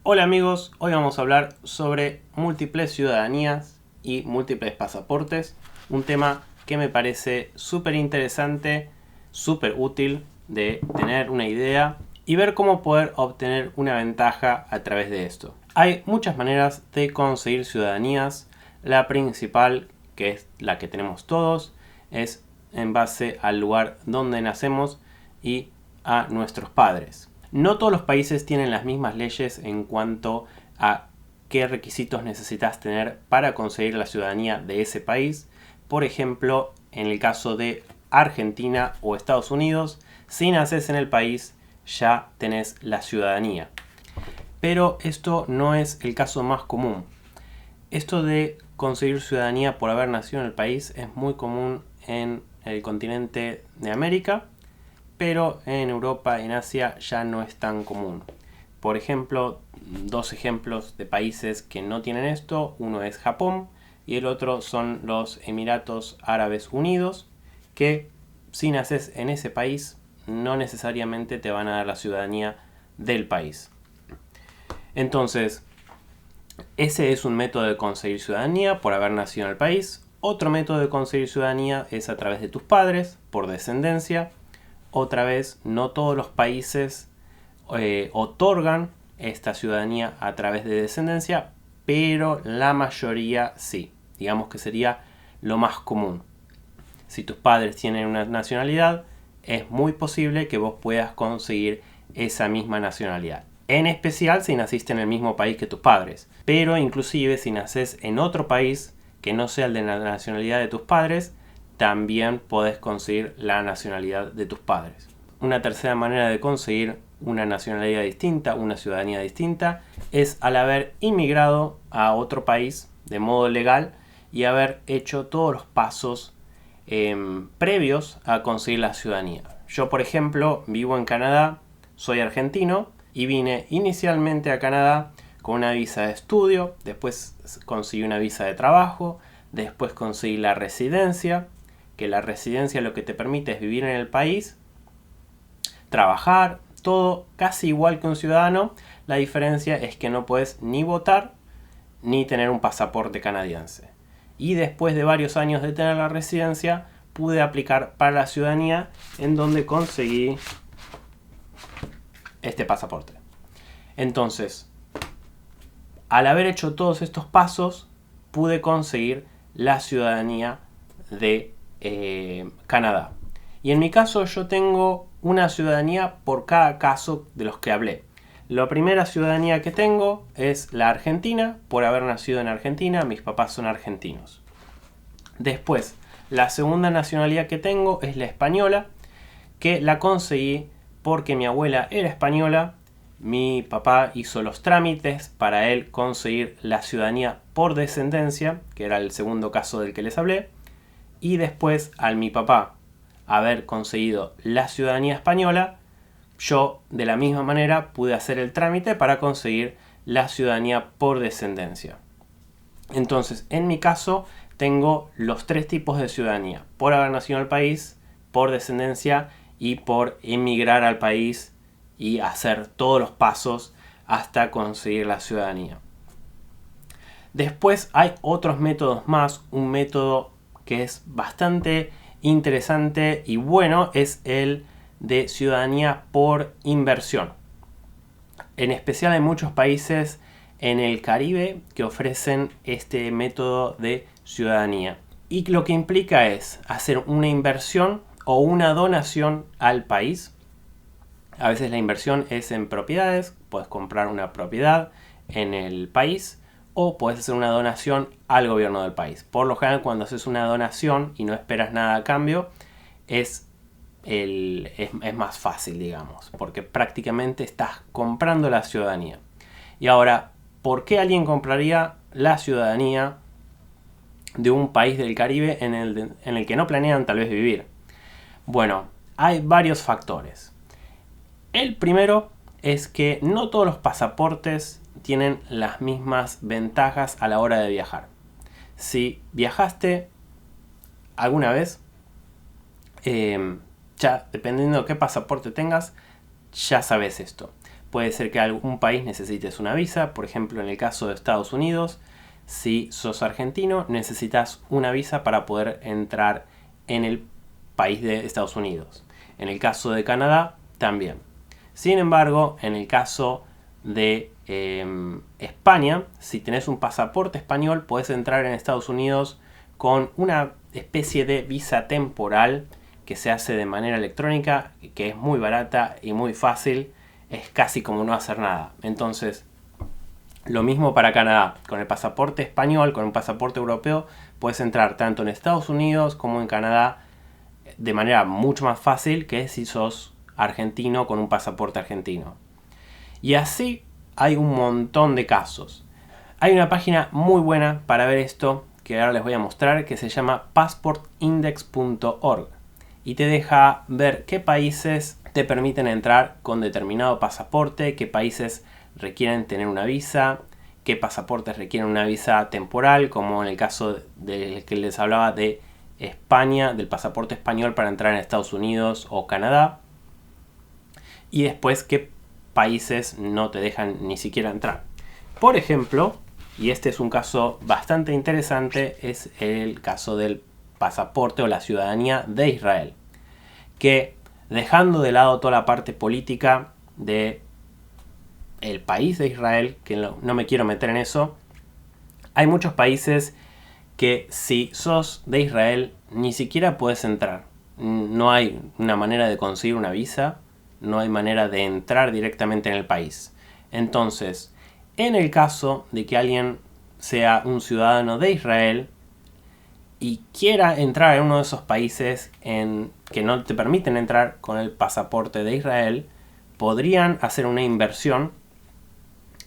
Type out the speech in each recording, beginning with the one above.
Hola amigos, hoy vamos a hablar sobre múltiples ciudadanías y múltiples pasaportes, un tema que me parece súper interesante, súper útil de tener una idea y ver cómo poder obtener una ventaja a través de esto. Hay muchas maneras de conseguir ciudadanías, la principal, que es la que tenemos todos, es en base al lugar donde nacemos y a nuestros padres. No todos los países tienen las mismas leyes en cuanto a qué requisitos necesitas tener para conseguir la ciudadanía de ese país. Por ejemplo, en el caso de Argentina o Estados Unidos, si naces en el país ya tenés la ciudadanía. Pero esto no es el caso más común. Esto de conseguir ciudadanía por haber nacido en el país es muy común en el continente de América, pero en Europa y en Asia ya no es tan común. Por ejemplo, dos ejemplos de países que no tienen esto, uno es Japón y el otro son los Emiratos Árabes Unidos, que si naces en ese país no necesariamente te van a dar la ciudadanía del país. Entonces, ese es un método de conseguir ciudadanía por haber nacido en el país. Otro método de conseguir ciudadanía es a través de tus padres, por descendencia. Otra vez, no todos los países otorgan esta ciudadanía a través de descendencia, pero la mayoría sí. Digamos que sería lo más común. Si tus padres tienen una nacionalidad, es muy posible que vos puedas conseguir esa misma nacionalidad. En especial si naciste en el mismo país que tus padres. Pero inclusive si naces en otro país que no sea el de la nacionalidad de tus padres, también podés conseguir la nacionalidad de tus padres. Una tercera manera de conseguir una nacionalidad distinta, una ciudadanía distinta, es al haber inmigrado a otro país de modo legal y haber hecho todos los pasos previos a conseguir la ciudadanía. Yo, por ejemplo, vivo en Canadá, soy argentino y vine inicialmente a Canadá con una visa de estudio, después conseguí una visa de trabajo, después conseguí la residencia, que la residencia lo que te permite es vivir en el país, trabajar, todo casi igual que un ciudadano. La diferencia es que no puedes ni votar ni tener un pasaporte canadiense. Y después de varios años de tener la residencia, pude aplicar para la ciudadanía, en donde conseguí este pasaporte. Entonces, al haber hecho todos estos pasos, pude conseguir la ciudadanía de Canadá. Y en mi caso yo tengo una ciudadanía por cada caso de los que hablé. La primera ciudadanía que tengo es la argentina, por haber nacido en Argentina, mis papás son argentinos. Después, la segunda nacionalidad que tengo es la española, que la conseguí porque mi abuela era española, mi papá hizo los trámites para él conseguir la ciudadanía por descendencia, que era el segundo caso del que les hablé, y después al mi papá haber conseguido la ciudadanía española, yo de la misma manera pude hacer el trámite para conseguir la ciudadanía por descendencia. Entonces, en mi caso, tengo los tres tipos de ciudadanía: por haber nacido en el país, por descendencia y por emigrar al país y hacer todos los pasos hasta conseguir la ciudadanía. Después hay otros métodos más. Un método que es bastante interesante y bueno es el de ciudadanía por inversión. En especial hay muchos países en el Caribe que ofrecen este método de ciudadanía. Y lo que implica es hacer una inversión o una donación al país. A veces la inversión es en propiedades, puedes comprar una propiedad en el país o puedes hacer una donación al gobierno del país. Por lo general, cuando haces una donación y no esperas nada a cambio, es más fácil, digamos, porque prácticamente estás comprando la ciudadanía. Y ahora, ¿por qué alguien compraría la ciudadanía de un país del Caribe en el que no planean tal vez vivir? Bueno, hay varios factores. El primero es que no todos los pasaportes tienen las mismas ventajas a la hora de viajar. Si viajaste alguna vez, ya dependiendo de qué pasaporte tengas, ya sabes esto. puede ser que algún país necesites una visa. Por ejemplo, en el caso de Estados Unidos, si sos argentino, necesitas una visa para poder entrar en el país de Estados Unidos. En el caso de Canadá, también. Sin embargo, en el caso de España, si tenés un pasaporte español, podés entrar en Estados Unidos con una especie de visa temporal que se hace de manera electrónica, que es muy barata y muy fácil. Es casi como no hacer nada. Entonces, lo mismo para Canadá. Con el pasaporte español, con un pasaporte europeo, puedes entrar tanto en Estados Unidos como en Canadá de manera mucho más fácil que si sos argentino con un pasaporte argentino. Y así hay un montón de casos. Hay una página muy buena para ver esto que ahora les voy a mostrar, que se llama passportindex.org y te deja ver qué países te permiten entrar con determinado pasaporte, qué países requieren tener una visa, qué pasaportes requieren una visa temporal, como en el caso del que les hablaba de España, del pasaporte español para entrar en Estados Unidos o Canadá, y después qué países no te dejan ni siquiera entrar. Por ejemplo, y este es un caso bastante interesante, es el caso del pasaporte o la ciudadanía de Israel, que dejando de lado toda la parte política de el país de Israel, que no me quiero meter en eso, hay muchos países que si sos de Israel ni siquiera puedes entrar. No hay una manera de conseguir una visa, no hay manera de entrar directamente en el país. Entonces, en el caso de que alguien sea un ciudadano de Israel y quiera entrar en uno de esos países que no te permiten entrar con el pasaporte de Israel, podrían hacer una inversión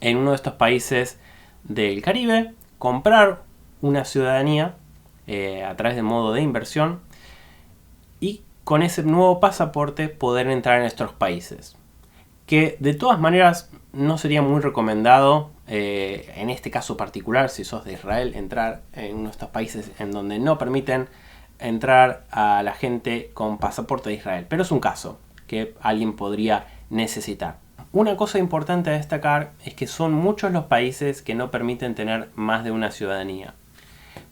en uno de estos países del Caribe, comprar una ciudadanía a través de modo de inversión y con ese nuevo pasaporte poder entrar en estos países. Que de todas maneras no sería muy recomendado, en este caso particular, si sos de Israel, entrar en uno de estos países en donde no permiten entrar a la gente con pasaporte de Israel. Pero es un caso que alguien podría necesitar. Una cosa importante a destacar es que son muchos los países que no permiten tener más de una ciudadanía.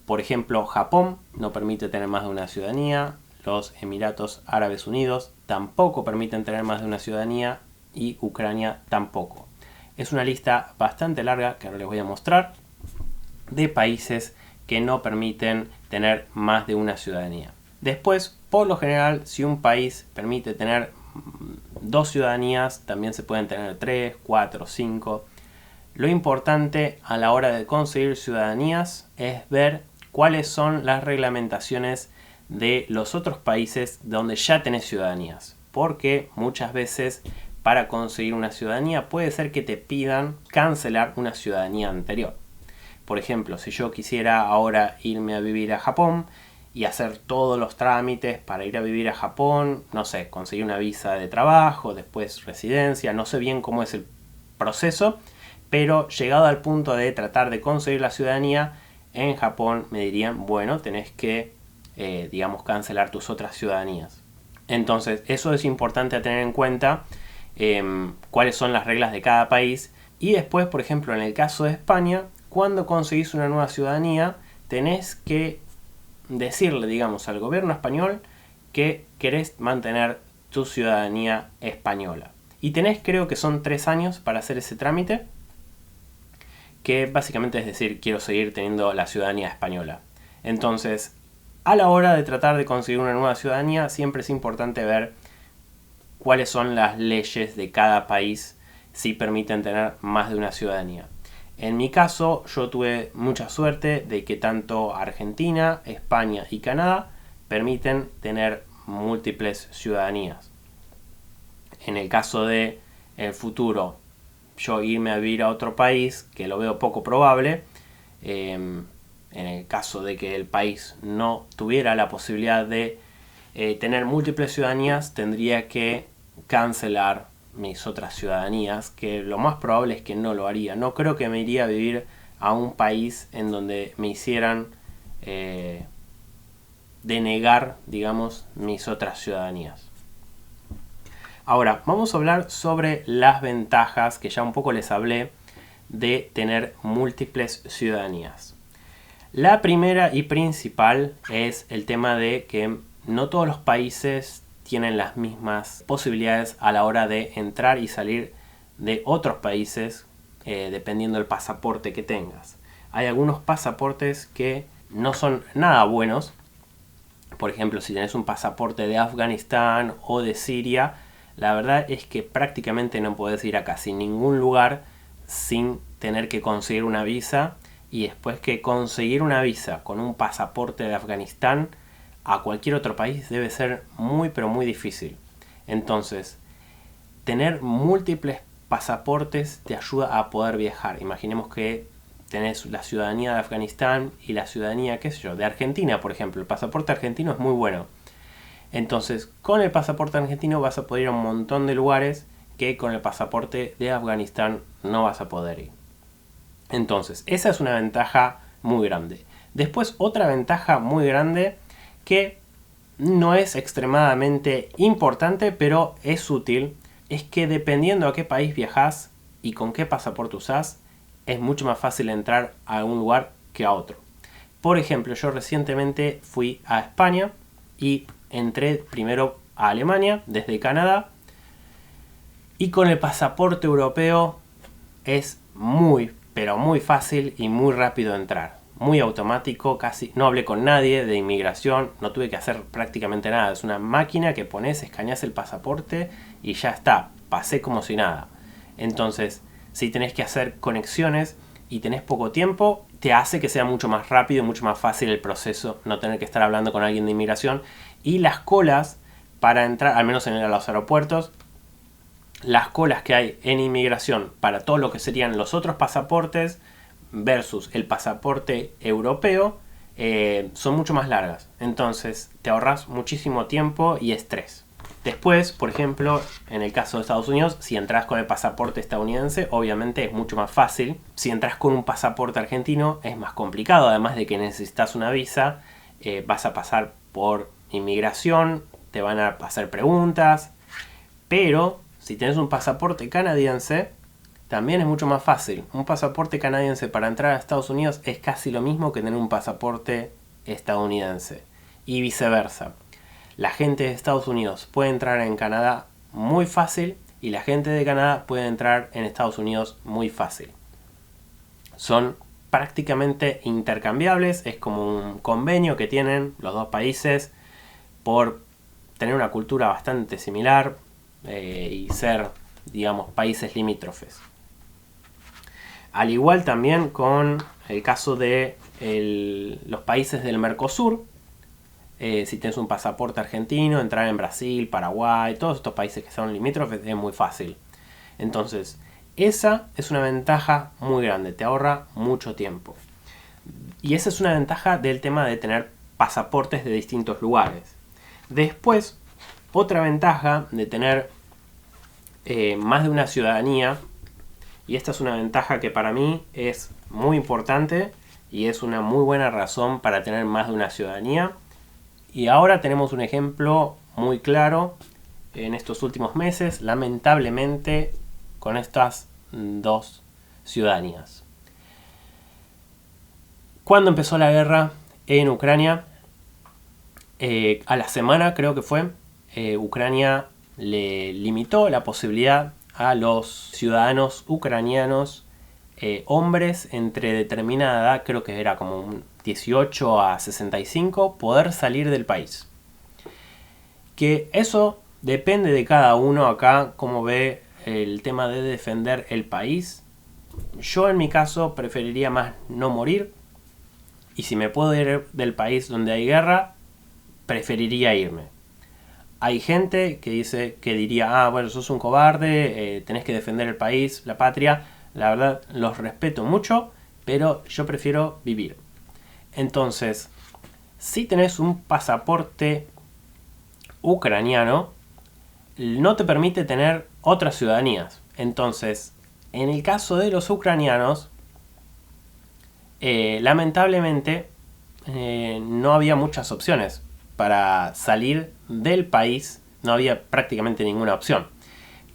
Por ejemplo, Japón no permite tener más de una ciudadanía, los Emiratos Árabes Unidos tampoco permiten tener más de una ciudadanía y Ucrania tampoco. Es una lista bastante larga que ahora les voy a mostrar de países que no permiten tener más de una ciudadanía. Después, por lo general, si un país permite tener 2 ciudadanías, también se pueden tener 3, 4, 5. Lo importante a la hora de conseguir ciudadanías es ver cuáles son las reglamentaciones de los otros países donde ya tenés ciudadanías. Porque muchas veces para conseguir una ciudadanía puede ser que te pidan cancelar una ciudadanía anterior. Por ejemplo, si yo quisiera ahora irme a vivir a Japón y hacer todos los trámites para ir a vivir a Japón, no sé, conseguir una visa de trabajo, después residencia, no sé bien cómo es el proceso, pero llegado al punto de tratar de conseguir la ciudadanía, en Japón me dirían, bueno, tenés que, cancelar tus otras ciudadanías. Entonces, eso es importante a tener en cuenta, cuáles son las reglas de cada país. Y después, por ejemplo, en el caso de España, cuando conseguís una nueva ciudadanía, tenés que decirle, digamos, al gobierno español que querés mantener tu ciudadanía española. Y tenés, creo que son 3 años para hacer ese trámite, que básicamente es decir, quiero seguir teniendo la ciudadanía española. Entonces, a la hora de tratar de conseguir una nueva ciudadanía, siempre es importante ver cuáles son las leyes de cada país si permiten tener más de una ciudadanía. En mi caso, yo tuve mucha suerte de que tanto Argentina, España y Canadá permiten tener múltiples ciudadanías. En el caso de el futuro, yo irme a vivir a otro país, que lo veo poco probable, en el caso de que el país no tuviera la posibilidad de tener múltiples ciudadanías, tendría que cancelar mis otras ciudadanías, que lo más probable es que no lo haría. No creo que me iría a vivir a un país en donde me hicieran denegar, digamos, mis otras ciudadanías. Ahora, vamos a hablar sobre las ventajas, que ya un poco les hablé, de tener múltiples ciudadanías. La primera y principal es el tema de que no todos los países tienen las mismas posibilidades a la hora de entrar y salir de otros países, dependiendo del pasaporte que tengas. Hay algunos pasaportes que no son nada buenos. Por ejemplo, si tenés un pasaporte de Afganistán o de Siria, la verdad es que prácticamente no podés ir a casi ningún lugar sin tener que conseguir una visa, y después que conseguir una visa con un pasaporte de Afganistán a cualquier otro país debe ser muy pero muy difícil. Entonces, tener múltiples pasaportes te ayuda a poder viajar. Imaginemos que tenés la ciudadanía de Afganistán y la ciudadanía, qué sé yo, de Argentina, por ejemplo. El pasaporte argentino es muy bueno. Entonces, con el pasaporte argentino vas a poder ir a un montón de lugares que con el pasaporte de Afganistán no vas a poder ir. Entonces, esa es una ventaja muy grande. Después, otra ventaja muy grande que no es extremadamente importante, pero es útil, es que dependiendo a qué país viajas y con qué pasaporte usás, es mucho más fácil entrar a un lugar que a otro. Por ejemplo, yo recientemente fui a España y entré primero a Alemania desde Canadá, y con el pasaporte europeo es muy, pero muy fácil y muy rápido entrar. Muy automático, casi no hablé con nadie de inmigración, no tuve que hacer prácticamente nada. Es una máquina que pones, escaneas el pasaporte y ya está. Pasé como si nada. Entonces, si tenés que hacer conexiones y tenés poco tiempo, te hace que sea mucho más rápido y mucho más fácil el proceso, no tener que estar hablando con alguien de inmigración. Y las colas para entrar, al menos en los aeropuertos, las colas que hay en inmigración para todo lo que serían los otros pasaportes versus el pasaporte europeo son mucho más largas. Entonces te ahorras muchísimo tiempo y estrés. Después, por ejemplo, en el caso de Estados Unidos, si entras con el pasaporte estadounidense, obviamente es mucho más fácil. Si entras con un pasaporte argentino, es más complicado. Además de que necesitas una visa, vas a pasar por inmigración, te van a hacer preguntas. Pero si tienes un pasaporte canadiense, también es mucho más fácil. Un pasaporte canadiense para entrar a Estados Unidos es casi lo mismo que tener un pasaporte estadounidense. Y viceversa. La gente de Estados Unidos puede entrar en Canadá muy fácil y la gente de Canadá puede entrar en Estados Unidos muy fácil. Son prácticamente intercambiables, es como un convenio que tienen los dos países por tener una cultura bastante similar y ser, digamos, países limítrofes. Al igual también con el caso de los países del Mercosur. Si tienes un pasaporte argentino, entrar en Brasil, Paraguay, todos estos países que son limítrofes es muy fácil. Entonces, esa es una ventaja muy grande, te ahorra mucho tiempo. Y esa es una ventaja del tema de tener pasaportes de distintos lugares. Después, otra ventaja de tener más de una ciudadanía, y esta es una ventaja que para mí es muy importante y es una muy buena razón para tener más de una ciudadanía. Y ahora tenemos un ejemplo muy claro en estos últimos meses, lamentablemente, con estas dos ciudadanías. Cuando empezó la guerra en Ucrania, a la semana creo que fue, Ucrania le limitó la posibilidad a los ciudadanos ucranianos, hombres entre determinada edad, creo que era como un 18 a 65, poder salir del país. Que eso depende de cada uno acá, cómo ve el tema de defender el país. Yo en mi caso preferiría más no morir, y si me puedo ir del país donde hay guerra, preferiría irme. Hay gente que diría, bueno, sos un cobarde, tenés que defender el país, la patria. La verdad, los respeto mucho, pero yo prefiero vivir. Entonces, si tenés un pasaporte ucraniano, no te permite tener otras ciudadanías. Entonces, en el caso de los ucranianos, lamentablemente, no había muchas opciones para salir del país. No había prácticamente ninguna opción.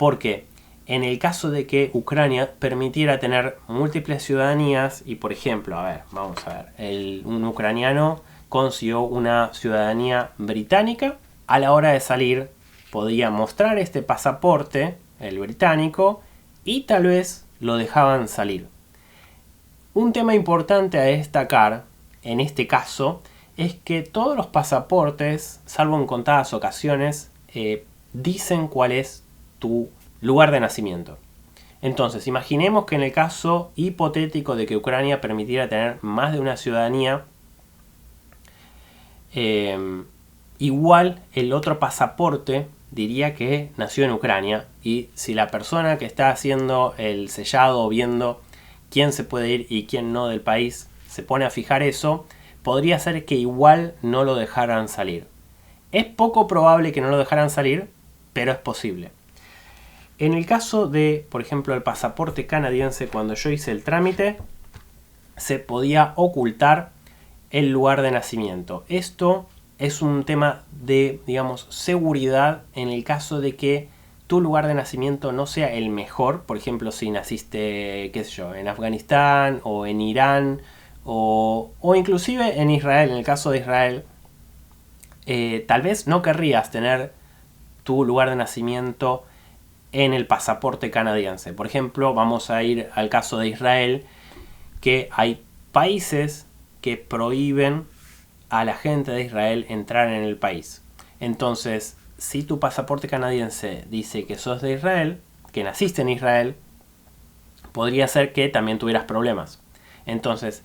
Porque en el caso de que Ucrania permitiera tener múltiples ciudadanías, y por ejemplo, vamos a ver, un ucraniano consiguió una ciudadanía británica, a la hora de salir podía mostrar este pasaporte, el británico, y tal vez lo dejaban salir. Un tema importante a destacar en este caso es que todos los pasaportes, salvo en contadas ocasiones, dicen cuál es tu lugar de nacimiento. Entonces, imaginemos que en el caso hipotético de que Ucrania permitiera tener más de una ciudadanía, igual el otro pasaporte diría que nació en Ucrania, y si la persona que está haciendo el sellado o viendo quién se puede ir y quién no del país se pone a fijar eso, podría ser que igual no lo dejaran salir. Es poco probable que no lo dejaran salir, pero es posible. En el caso de, por ejemplo, el pasaporte canadiense, cuando yo hice el trámite, se podía ocultar el lugar de nacimiento. Esto es un tema de, digamos, seguridad en el caso de que tu lugar de nacimiento no sea el mejor. Por ejemplo, si naciste, qué sé yo, en Afganistán o en Irán o inclusive en Israel. En el caso de Israel, tal vez no querrías tener tu lugar de nacimiento en el pasaporte canadiense. Por ejemplo, vamos a ir al caso de Israel, que hay países que prohíben a la gente de Israel entrar en el país. Entonces, si tu pasaporte canadiense dice que sos de Israel, que naciste en Israel, podría ser que también tuvieras problemas. Entonces,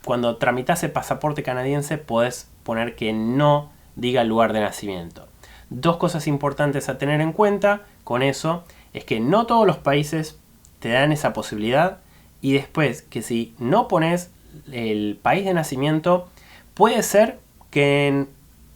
cuando tramitas el pasaporte canadiense, puedes poner que no diga el lugar de nacimiento. Dos cosas importantes a tener en cuenta con eso es que no todos los países te dan esa posibilidad, y después que si no pones el país de nacimiento, puede ser que en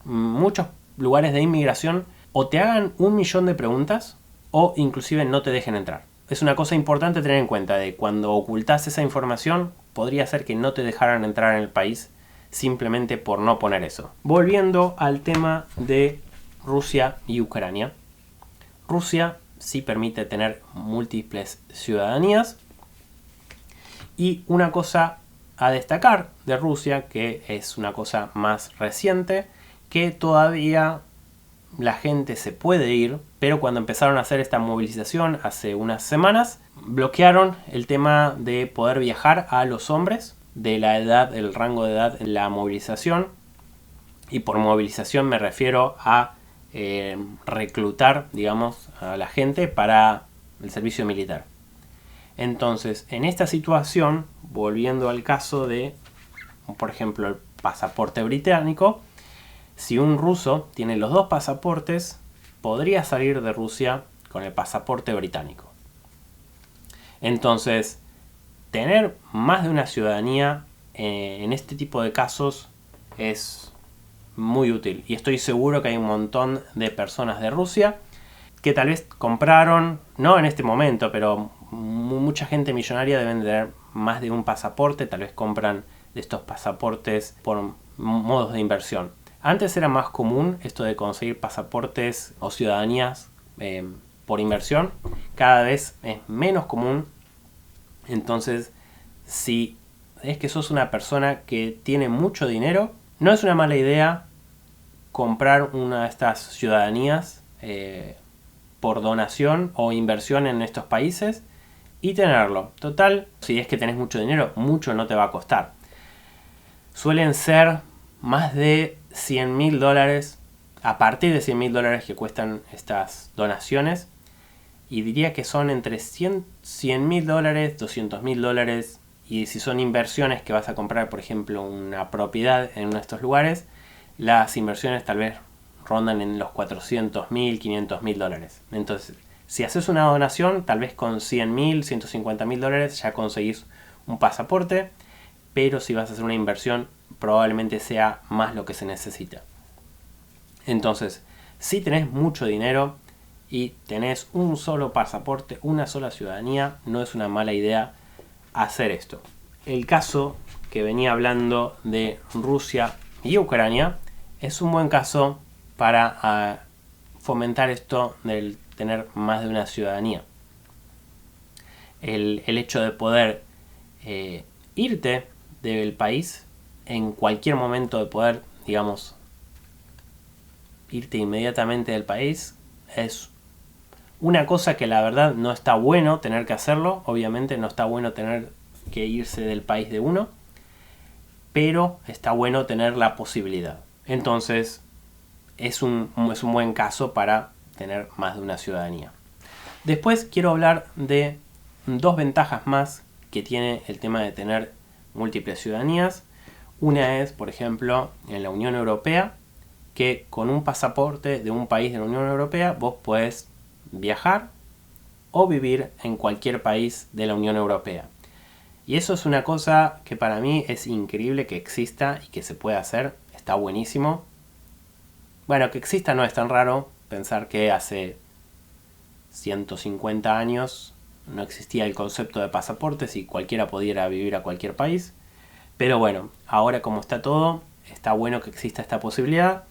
muchos lugares de inmigración o te hagan 1.000.000 de preguntas o inclusive no te dejen entrar. Es una cosa importante tener en cuenta, de cuando ocultas esa información, podría ser que no te dejaran entrar en el país simplemente por no poner eso. Volviendo al tema de Rusia y Ucrania. Rusia sí permite tener múltiples ciudadanías, y una cosa a destacar de Rusia, que es una cosa más reciente, que todavía la gente se puede ir, pero cuando empezaron a hacer esta movilización hace unas semanas, bloquearon el tema de poder viajar a los hombres de la edad, el rango de edad en la movilización. Y por movilización me refiero a reclutar, digamos, a la gente para el servicio militar. Entonces, en esta situación, volviendo al caso de, por ejemplo, el pasaporte británico, si un ruso tiene los dos pasaportes, podría salir de Rusia con el pasaporte británico. Entonces, tener más de una ciudadanía en este tipo de casos es muy útil. Y estoy seguro que hay un montón de personas de Rusia que tal vez compraron, no en este momento, pero mucha gente millonaria deben tener más de un pasaporte. Tal vez compran de estos pasaportes por modos de inversión. Antes era más común esto de conseguir pasaportes o ciudadanías por inversión. Cada vez es menos común. Entonces, si es que sos una persona que tiene mucho dinero, no es una mala idea comprar una de estas ciudadanías por donación o inversión en estos países y tenerlo. Total, si es que tenés mucho dinero, mucho no te va a costar. Suelen ser más de $100.000, a partir de $100.000 que cuestan estas donaciones. Y diría que son entre $100.000, $200.000. Y si son inversiones que vas a comprar, por ejemplo, una propiedad en uno de estos lugares, las inversiones tal vez rondan en los $400.000, $500.000. Entonces, si haces una donación, tal vez con $100.000, $150.000 ya conseguís un pasaporte. Pero si vas a hacer una inversión, probablemente sea más lo que se necesita. Entonces, si tenés mucho dinero y tenés un solo pasaporte, una sola ciudadanía, no es una mala idea hacer esto. El caso que venía hablando de Rusia y Ucrania es un buen caso para fomentar esto del tener más de una ciudadanía. El hecho de poder irte del país en cualquier momento, de poder, digamos, irte inmediatamente del país, es una cosa que la verdad no está bueno tener que hacerlo. Obviamente no está bueno tener que irse del país de uno, pero está bueno tener la posibilidad. Entonces es un buen caso para tener más de una ciudadanía. Después quiero hablar de dos ventajas más que tiene el tema de tener múltiples ciudadanías. Una es, por ejemplo, en la Unión Europea, que con un pasaporte de un país de la Unión Europea vos podés viajar o vivir en cualquier país de la Unión Europea. Y eso es una cosa que para mí es increíble que exista y que se pueda hacer. Está buenísimo. Bueno, que exista no es tan raro. Pensar que hace 150 años no existía el concepto de pasaportes y cualquiera pudiera vivir a cualquier país. Pero bueno, ahora como está todo, está bueno que exista esta posibilidad.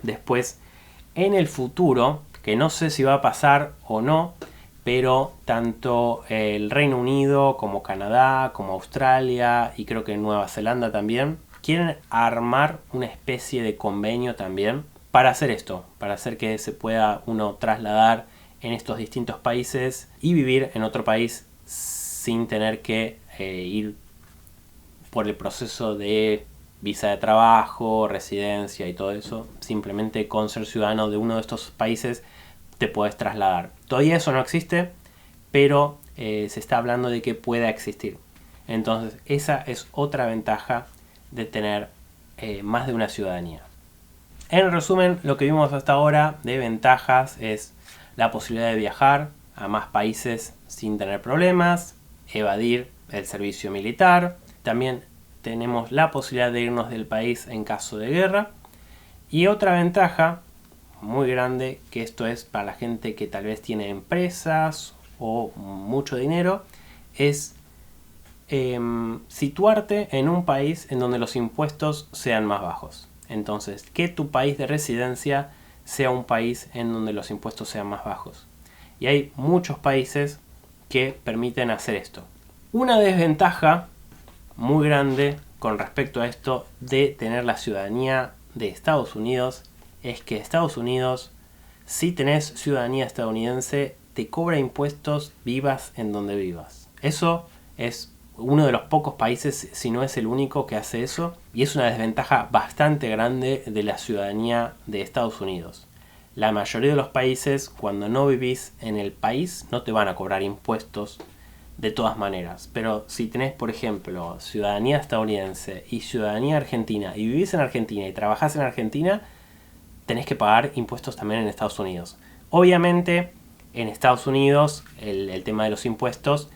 Después, en el futuro, que no sé si va a pasar o no, pero tanto el Reino Unido como Canadá, como Australia y creo que Nueva Zelanda también, quieren armar una especie de convenio también para hacer esto, para hacer que se pueda uno trasladar en estos distintos países y vivir en otro país sin tener que ir por el proceso de visa de trabajo, residencia y todo eso. Simplemente con ser ciudadano de uno de estos países te puedes trasladar. Todavía eso no existe, pero se está hablando de que pueda existir. Entonces esa es otra ventaja de tener más de una ciudadanía. En resumen, lo que vimos hasta ahora de ventajas es la posibilidad de viajar a más países sin tener problemas, evadir el servicio militar, también tenemos la posibilidad de irnos del país en caso de guerra, y otra ventaja muy grande, que esto es para la gente que tal vez tiene empresas o mucho dinero, es situarte en un país en donde los impuestos sean más bajos. Entonces, que tu país de residencia sea un país en donde los impuestos sean más bajos. Y hay muchos países que permiten hacer esto. Una desventaja muy grande con respecto a esto de tener la ciudadanía de Estados Unidos es que Estados Unidos, si tenés ciudadanía estadounidense, te cobra impuestos vivas en donde vivas. Eso es uno de los pocos países, si no es el único, que hace eso, y es una desventaja bastante grande de la ciudadanía de Estados Unidos. La mayoría de los países, cuando no vivís en el país, no te van a cobrar impuestos de todas maneras. Pero si tenés, por ejemplo, ciudadanía estadounidense y ciudadanía argentina, y vivís en Argentina y trabajás en Argentina, tenés que pagar impuestos también en Estados Unidos. Obviamente, en Estados Unidos, el tema de los impuestos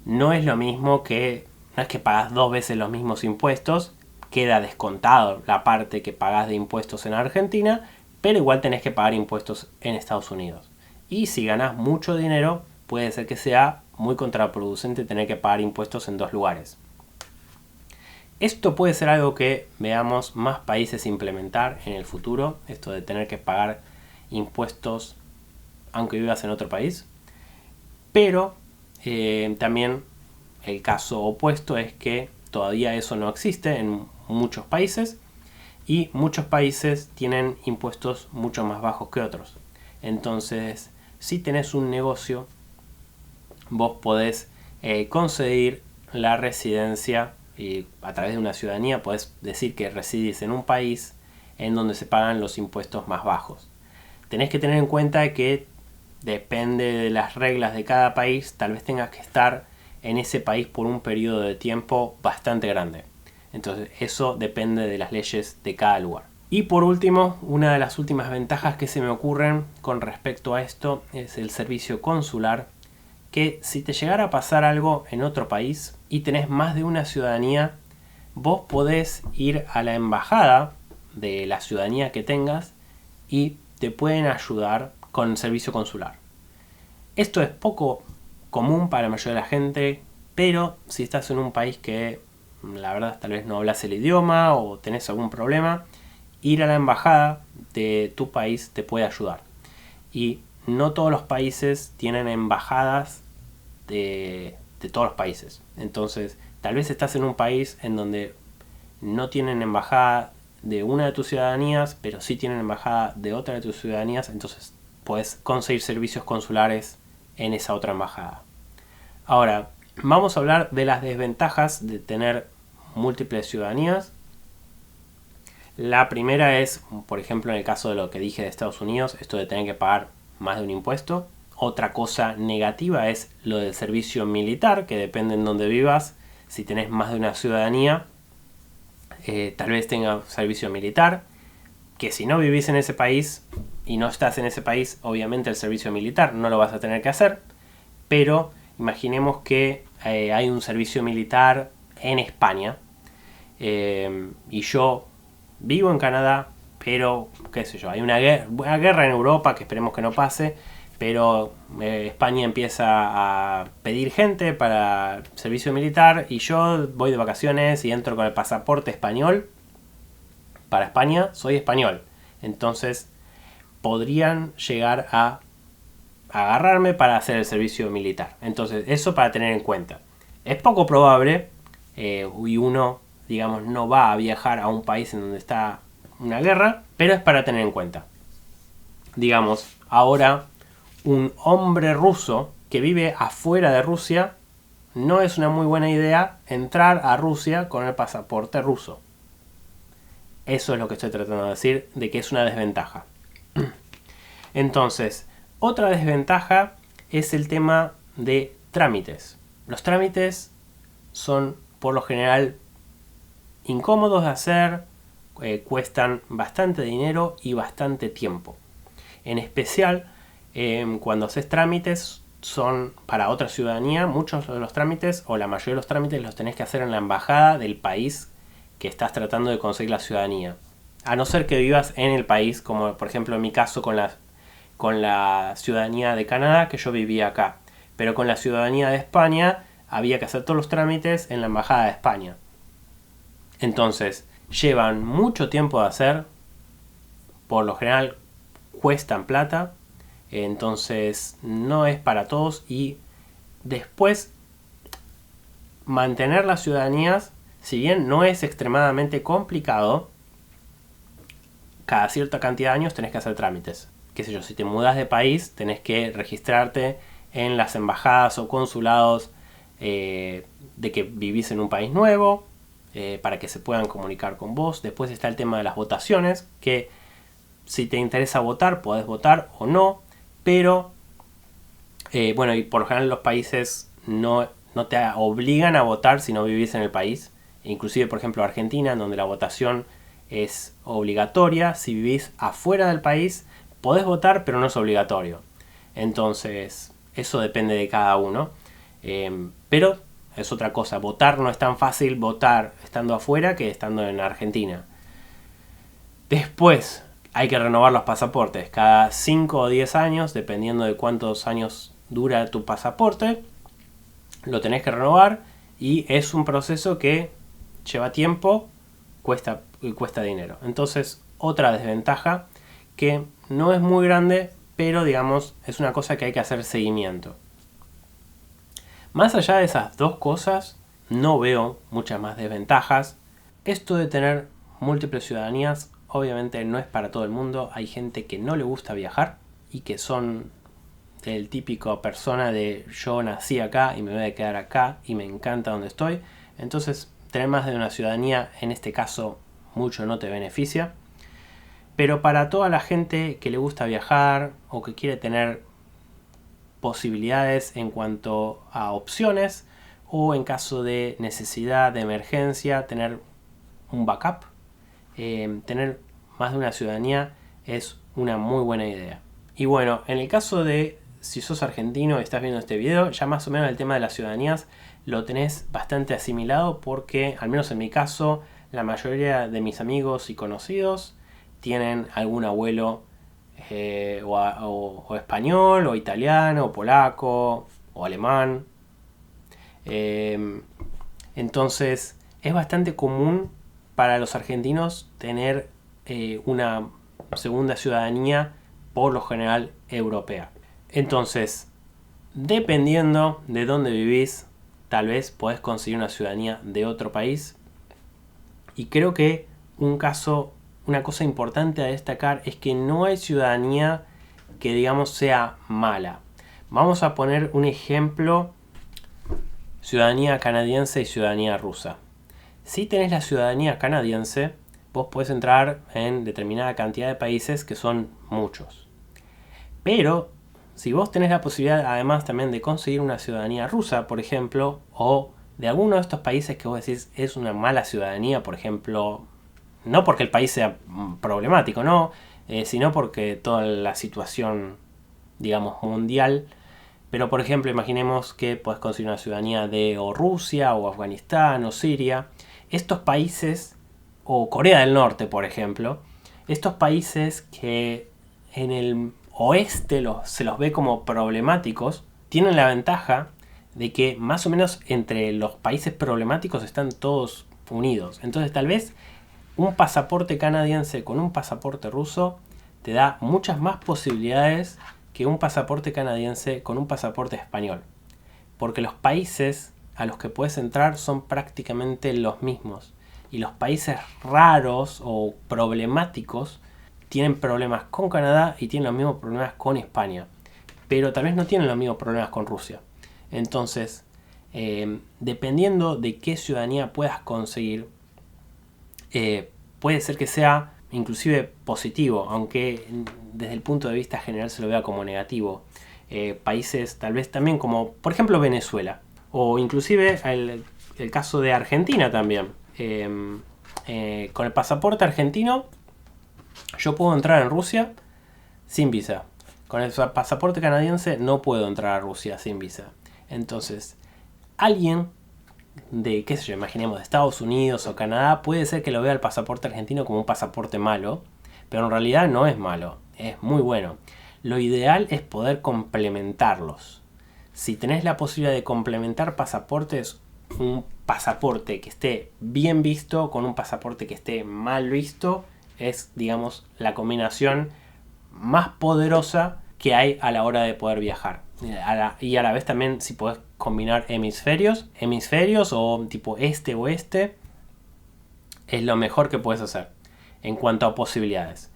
no es lo mismo que... No es que pagás dos veces los mismos impuestos, queda descontado la parte que pagás de impuestos en Argentina, pero igual tenés que pagar impuestos en Estados Unidos. Y si ganás mucho dinero, puede ser que sea muy contraproducente tener que pagar impuestos en dos lugares. Esto puede ser algo que veamos más países implementar en el futuro, esto de tener que pagar impuestos aunque vivas en otro país. Pero también el caso opuesto es que todavía eso no existe en muchos países y muchos países tienen impuestos mucho más bajos que otros. Entonces, si tenés un negocio, vos podés conceder la residencia y a través de una ciudadanía podés decir que residís en un país en donde se pagan los impuestos más bajos. Tenés que tener en cuenta que depende de las reglas de cada país, tal vez tengas que estar en ese país por un periodo de tiempo bastante grande. Entonces eso depende de las leyes de cada lugar. Y por último, una de las últimas ventajas que se me ocurren con respecto a esto es el servicio consular, que si te llegara a pasar algo en otro país y tenés más de una ciudadanía, vos podés ir a la embajada de la ciudadanía que tengas y te pueden ayudar con el servicio consular. Esto es poco común para la mayoría de la gente, pero si estás en un país que la verdad tal vez no hablas el idioma o tenés algún problema, ir a la embajada de tu país te puede ayudar. Y no todos los países tienen embajadas de todos los países. Entonces, tal vez estás en un país en donde no tienen embajada de una de tus ciudadanías, pero sí tienen embajada de otra de tus ciudadanías, entonces puedes conseguir servicios consulares en esa otra embajada. Ahora, vamos a hablar de las desventajas de tener múltiples ciudadanías. La primera es, por ejemplo, en el caso de lo que dije de Estados Unidos, esto de tener que pagar más de un impuesto. Otra cosa negativa es lo del servicio militar, que depende en donde vivas. Si tenés más de una ciudadanía, tal vez tenga servicio militar, que si no vivís en ese país y no estás en ese país, obviamente el servicio militar no lo vas a tener que hacer, pero imaginemos que hay un servicio militar en España y yo vivo en Canadá, pero qué sé yo, hay una guerra en Europa que esperemos que no pase, pero España empieza a pedir gente para servicio militar y yo voy de vacaciones y entro con el pasaporte español para España, soy español. Entonces podrían llegar a agarrarme para hacer el servicio militar. Entonces eso para tener en cuenta. Es poco probable y uno, digamos, no va a viajar a un país en donde está una guerra, pero es para tener en cuenta. Digamos, ahora un hombre ruso que vive afuera de Rusia, no es una muy buena idea entrar a Rusia con el pasaporte ruso. Eso es lo que estoy tratando de decir, de que es una desventaja. Entonces, otra desventaja es el tema de trámites. Los trámites son por lo general incómodos de hacer, cuestan bastante dinero y bastante tiempo. En especial, cuando haces trámites son para otra ciudadanía, muchos de los trámites o la mayoría de los trámites los tenés que hacer en la embajada del país que estás tratando de conseguir la ciudadanía. A no ser que vivas en el país, como por ejemplo en mi caso con la ciudadanía de Canadá, que yo vivía acá. Pero con la ciudadanía de España había que hacer todos los trámites en la embajada de España. Entonces, llevan mucho tiempo de hacer, por lo general cuestan plata, entonces no es para todos y después mantener las ciudadanías, si bien no es extremadamente complicado, cada cierta cantidad de años tenés que hacer trámites. Qué sé yo, si te mudas de país tenés que registrarte en las embajadas o consulados de que vivís en un país nuevo para que se puedan comunicar con vos. Después está el tema de las votaciones, que si te interesa votar, podés votar o no, pero bueno, y por lo general los países no te obligan a votar si no vivís en el país. Inclusive, por ejemplo, Argentina, en donde la votación es obligatoria. Si vivís afuera del país, podés votar, pero no es obligatorio. Entonces, eso depende de cada uno. Pero es otra cosa. Votar no es tan fácil votar estando afuera que estando en Argentina. Después, hay que renovar los pasaportes cada 5 o 10 años, dependiendo de cuántos años dura tu pasaporte. Lo tenés que renovar y es un proceso que lleva tiempo, cuesta dinero. Entonces, otra desventaja que no es muy grande, pero digamos, es una cosa que hay que hacer seguimiento. Más allá de esas dos cosas, no veo muchas más desventajas. Esto de tener múltiples ciudadanías, obviamente no es para todo el mundo. Hay gente que no le gusta viajar y que son el típico persona de yo nací acá y me voy a quedar acá y me encanta donde estoy. Entonces, tener más de una ciudadanía, en este caso, mucho no te beneficia. Pero para toda la gente que le gusta viajar o que quiere tener posibilidades en cuanto a opciones o en caso de necesidad, de emergencia, tener un backup, tener más de una ciudadanía es una muy buena idea. Y bueno, en el caso de si sos argentino y estás viendo este video, ya más o menos el tema de las ciudadanías lo tenés bastante asimilado porque, al menos en mi caso, la mayoría de mis amigos y conocidos tienen algún abuelo o español, o italiano, o polaco, o alemán. Entonces es bastante común para los argentinos tener una segunda ciudadanía, por lo general europea. Entonces, dependiendo de dónde vivís, tal vez podés conseguir una ciudadanía de otro país. Y creo que una cosa importante a destacar es que no hay ciudadanía que digamos sea mala. Vamos a poner un ejemplo: ciudadanía canadiense y ciudadanía rusa. Si tenés la ciudadanía canadiense, vos podés entrar en determinada cantidad de países, que son muchos. Pero si vos tenés la posibilidad además también de conseguir una ciudadanía rusa, por ejemplo, o de alguno de estos países que vos decís es una mala ciudadanía, por ejemplo, no porque el país sea problemático, no, sino porque toda la situación, digamos, mundial. Pero por ejemplo, imaginemos que podés conseguir una ciudadanía de o Rusia o Afganistán o Siria. Estos países, o Corea del Norte, por ejemplo, estos países que en el oeste se los ve como problemáticos, tienen la ventaja de que más o menos entre los países problemáticos están todos unidos. Entonces tal vez un pasaporte canadiense con un pasaporte ruso te da muchas más posibilidades que un pasaporte canadiense con un pasaporte español. Porque los países a los que puedes entrar son prácticamente los mismos. Y los países raros o problemáticos tienen problemas con Canadá y tienen los mismos problemas con España. Pero tal vez no tienen los mismos problemas con Rusia. Entonces, dependiendo de qué ciudadanía puedas conseguir, puede ser que sea inclusive positivo, aunque desde el punto de vista general se lo vea como negativo. Países tal vez también como por ejemplo Venezuela, o inclusive el caso de Argentina también. Con el pasaporte argentino yo puedo entrar en Rusia sin visa. Con el pasaporte canadiense no puedo entrar a Rusia sin visa. Entonces, alguien de, qué sé yo, imaginemos de Estados Unidos o Canadá, puede ser que lo vea el pasaporte argentino como un pasaporte malo, pero en realidad no es malo, es muy bueno. Lo ideal es poder complementarlos. Si tenés la posibilidad de complementar pasaportes, un pasaporte que esté bien visto con un pasaporte que esté mal visto, es, digamos, la combinación más poderosa que hay a la hora de poder viajar. Y a la vez también, si podés combinar hemisferios o tipo este-oeste, es lo mejor que puedes hacer en cuanto a posibilidades.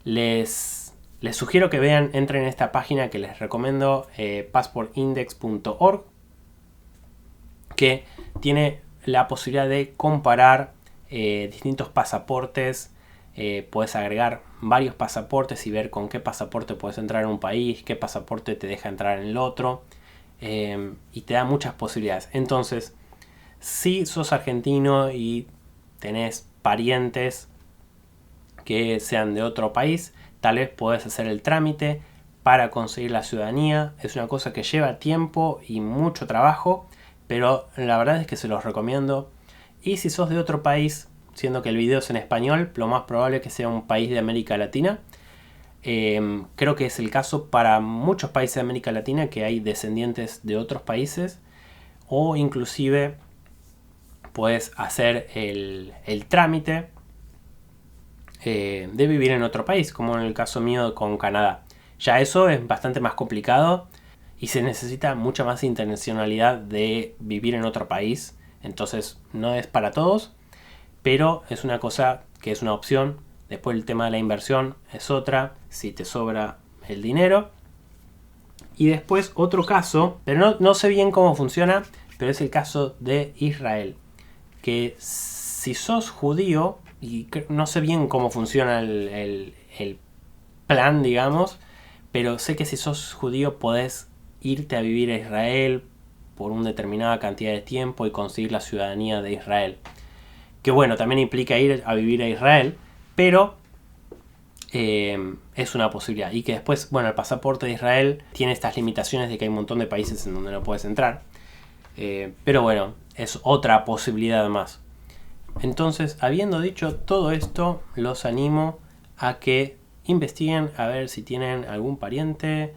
Les sugiero que entren en esta página que les recomiendo, passportindex.org, que tiene la posibilidad de comparar distintos pasaportes. Puedes agregar varios pasaportes y ver con qué pasaporte puedes entrar en un país, qué pasaporte te deja entrar en el otro, y te da muchas posibilidades. Entonces, si sos argentino y tenés parientes que sean de otro país, tal vez podés hacer el trámite para conseguir la ciudadanía. Es una cosa que lleva tiempo y mucho trabajo, pero la verdad es que se los recomiendo. Y si sos de otro país, siendo que el video es en español, lo más probable es que sea un país de América Latina. Creo que es el caso para muchos países de América Latina, que hay descendientes de otros países, o inclusive puedes hacer el trámite de vivir en otro país, como en el caso mío con Canadá. Ya eso es bastante más complicado y se necesita mucha más internacionalidad de vivir en otro país. Entonces no es para todos, pero es una cosa que es una opción. Después el tema de la inversión es otra, si te sobra el dinero. Y después otro caso, pero no sé bien cómo funciona, pero es el caso de Israel. Que si sos judío, y no sé bien cómo funciona el plan, digamos, pero sé que si sos judío podés irte a vivir a Israel por una determinada cantidad de tiempo y conseguir la ciudadanía de Israel. Que bueno, también implica ir a vivir a Israel, pero es una posibilidad. Y que después, bueno, el pasaporte de Israel tiene estas limitaciones de que hay un montón de países en donde no puedes entrar. Pero bueno, es otra posibilidad más. Entonces, habiendo dicho todo esto, los animo a que investiguen a ver si tienen algún pariente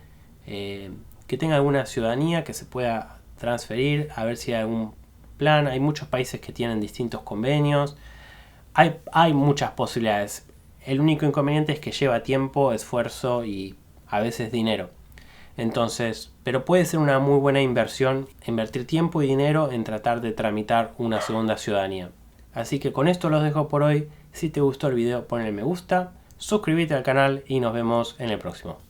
que tenga alguna ciudadanía que se pueda transferir, a ver si hay algún plan. Hay muchos países que tienen distintos convenios. Hay muchas posibilidades. El único inconveniente es que lleva tiempo, esfuerzo y a veces dinero. Entonces, pero puede ser una muy buena inversión invertir tiempo y dinero en tratar de tramitar una segunda ciudadanía. Así que con esto los dejo por hoy. Si te gustó el video, ponle me gusta, suscríbete al canal y nos vemos en el próximo.